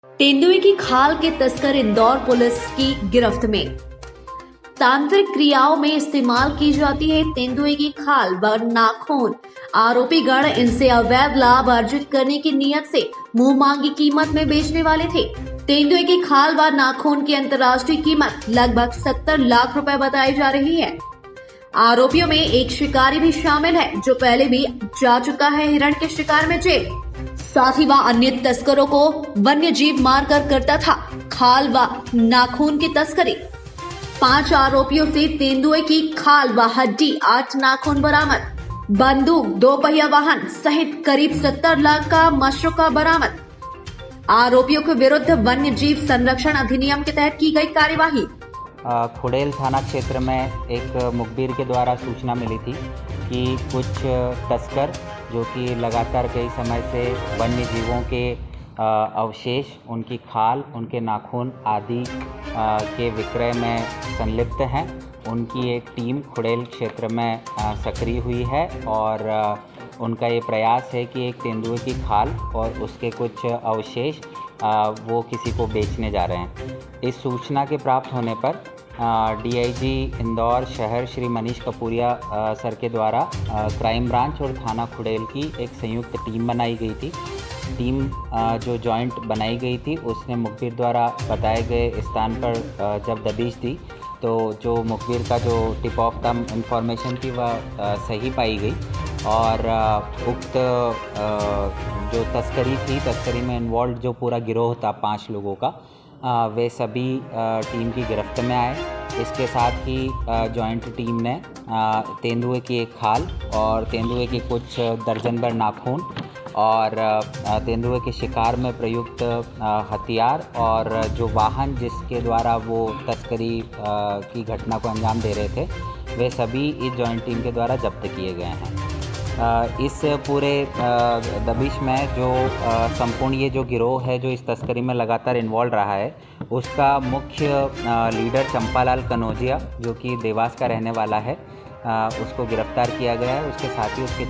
तेंदुए की खाल के तस्कर इंदौर पुलिस की गिरफ्त में। तांत्रिक क्रियाओं में इस्तेमाल की जाती है तेंदुए की खाल व नाखून। आरोपी गण इनसे अवैध लाभ अर्जित करने की नियत से मुंह मांगी कीमत में बेचने वाले थे। तेंदुए की खाल व नाखून की अंतर्राष्ट्रीय कीमत लगभग 70 लाख रुपए बताई जा रही है। आरोपियों में एक शिकारी भी शामिल है जो पहले भी जा चुका है हिरण के शिकार में जेल। साथ ही वह अन्य तस्करों को वन्य जीव मारकर करता था खाल व नाखून की तस्करी। 5 आरोपियों से तेंदुए की खाल व हड्डी, 8 नाखून बरामद, बंदूक, 2 पहिया वाहन सहित करीब 70 लाख का मशरूका बरामद। आरोपियों के विरुद्ध वन्य जीव संरक्षण अधिनियम के तहत की गई कार्यवाही। खुड़ैल थाना क्षेत्र में एक मुखबिर के द्वारा सूचना मिली थी कि कुछ तस्कर जो कि लगातार कई समय से वन्य जीवों के अवशेष, उनकी खाल, उनके नाखून आदि के विक्रय में संलिप्त हैं, उनकी एक टीम खुड़ैल क्षेत्र में सक्रिय हुई है और उनका ये प्रयास है कि एक तेंदुए की खाल और उसके कुछ अवशेष वो किसी को बेचने जा रहे हैं। इस सूचना के प्राप्त होने पर डीआईजी इंदौर शहर श्री मनीष कपूरिया सर के द्वारा क्राइम ब्रांच और थाना खुड़ैल की एक संयुक्त टीम बनाई गई थी। टीम जो जॉइंट बनाई गई थी उसने मुखबिर द्वारा बताए गए स्थान पर जब दबिश दी तो जो मुखबिर का जो टिप ऑफ द इंफॉर्मेशन थी वह सही पाई गई और उक्त जो तस्करी में इन्वॉल्व जो पूरा गिरोह था 5 लोगों का, वे सभी टीम की गिरफ्त में आए। इसके साथ ही जॉइंट टीम ने तेंदुए की एक खाल और तेंदुए की कुछ दर्जन भर नाखून और तेंदुए के शिकार में प्रयुक्त हथियार और जो वाहन जिसके द्वारा वो तस्करी की घटना को अंजाम दे रहे थे, वे सभी इस जॉइंट टीम के द्वारा जब्त किए गए हैं। इस पूरे दबिश में जो संपूर्ण ये जो गिरोह है जो इस तस्करी में लगातार इन्वॉल्व रहा है, उसका मुख्य लीडर चंपालाल कनौजिया जो कि देवास का रहने वाला है, उसको गिरफ्तार किया गया है। उसके साथ ही उसके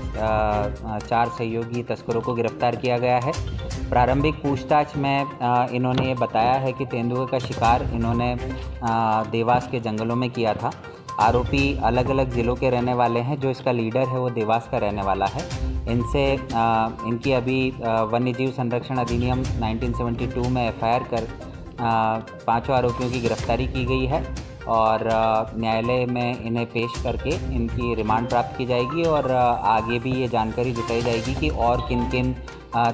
4 सहयोगी तस्करों को गिरफ्तार किया गया है। प्रारंभिक पूछताछ में इन्होंने ये बताया है कि तेंदुए का शिकार इन्होंने देवास के जंगलों में किया था। आरोपी अलग अलग ज़िलों के रहने वाले हैं। जो इसका लीडर है वो देवास का रहने वाला है। इनसे इनकी अभी वन्य जीव संरक्षण अधिनियम 1972 में एफआईआर कर 5 आरोपियों की गिरफ्तारी की गई है और न्यायालय में इन्हें पेश करके इनकी रिमांड प्राप्त की जाएगी और आगे भी ये जानकारी जुटाई जाएगी कि और किन किन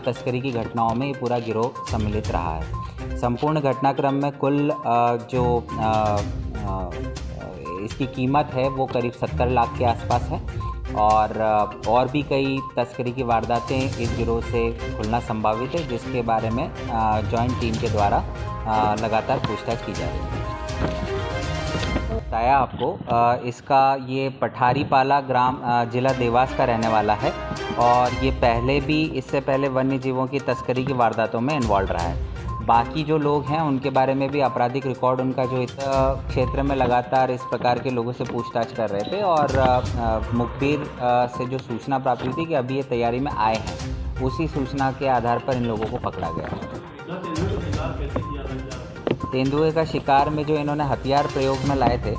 तस्करी की घटनाओं में ये पूरा गिरोह सम्मिलित रहा है। संपूर्ण घटनाक्रम में कुल जो इसकी कीमत है वो करीब 70 लाख के आसपास है और भी कई तस्करी की वारदातें इस गिरोह से खुलना संभावित है, जिसके बारे में जॉइंट टीम के द्वारा लगातार पूछताछ की जा रही है। बताया आपको इसका ये पठारी पाला ग्राम जिला देवास का रहने वाला है और ये इससे पहले वन्य जीवों की तस्करी की वारदातों में इन्वॉल्व रहा है। बाकी जो लोग हैं उनके बारे में भी आपराधिक रिकॉर्ड उनका जो इस क्षेत्र में लगातार इस प्रकार के लोगों से पूछताछ कर रहे थे और मुखबिर से जो सूचना प्राप्त हुई थी कि अभी ये तैयारी में आए हैं, उसी सूचना के आधार पर इन लोगों को पकड़ा गया। तेंदुए का शिकार में जो इन्होंने हथियार प्रयोग में लाए थे,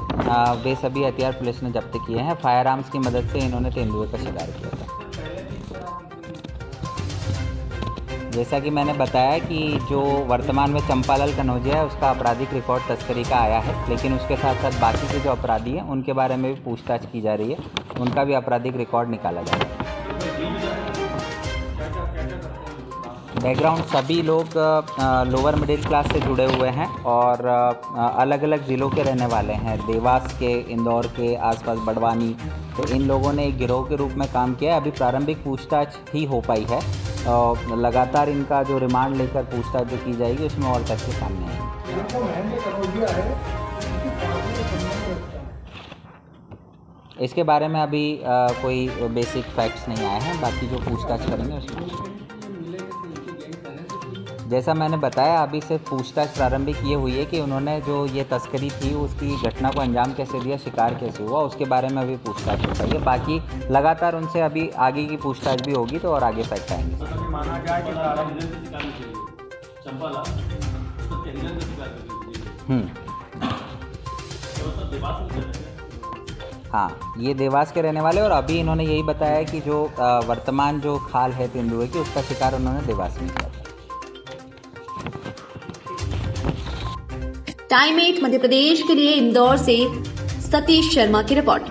वे सभी हथियार पुलिस ने जब्त किए हैं। फायर आर्म्स की मदद से इन्होंने तेंदुए का शिकार किया था। जैसा कि मैंने बताया कि जो वर्तमान में चंपालाल कनौजिया है उसका आपराधिक रिकॉर्ड तस्करी का आया है, लेकिन उसके साथ साथ बाकी के जो अपराधी हैं उनके बारे में भी पूछताछ की जा रही है, उनका भी आपराधिक रिकॉर्ड निकाला जा रहा है। बैकग्राउंड सभी लोग लोअर मिडिल क्लास से जुड़े हुए हैं और अलग अलग ज़िलों के रहने वाले हैं। देवास के, इंदौर के आसपास बड़वानी, तो इन लोगों ने एक गिरोह के रूप में काम किया है। अभी प्रारंभिक पूछताछ ही हो पाई है और लगातार इनका जो रिमांड लेकर पूछताछ जो की जाएगी उसमें और तथ्य सामने आएंगे। इसके बारे में अभी कोई बेसिक फैक्ट्स नहीं आए हैं, बाकी जो पूछताछ करेंगे उसमें जैसा मैंने बताया अभी से पूछताछ प्रारंभिक ये हुई है कि उन्होंने जो ये तस्करी थी उसकी घटना को अंजाम कैसे दिया, शिकार कैसे हुआ, उसके बारे में अभी पूछताछ हो पाई है। बाकी लगातार उनसे अभी आगे की पूछताछ भी होगी तो और आगे फैक्ट आएंगे। चंपाला तो तेलंगाना की बात होगी। हम्म, तो सब देवास में चल रहा है। हाँ, ये देवास के रहने वाले, और अभी इन्होंने यही बताया कि जो वर्तमान जो खाल है तेंदुए की, उसका शिकार उन्होंने देवास में किया था। टाइम 8 मध्य प्रदेश के लिए इंदौर से सतीश शर्मा की रिपोर्ट।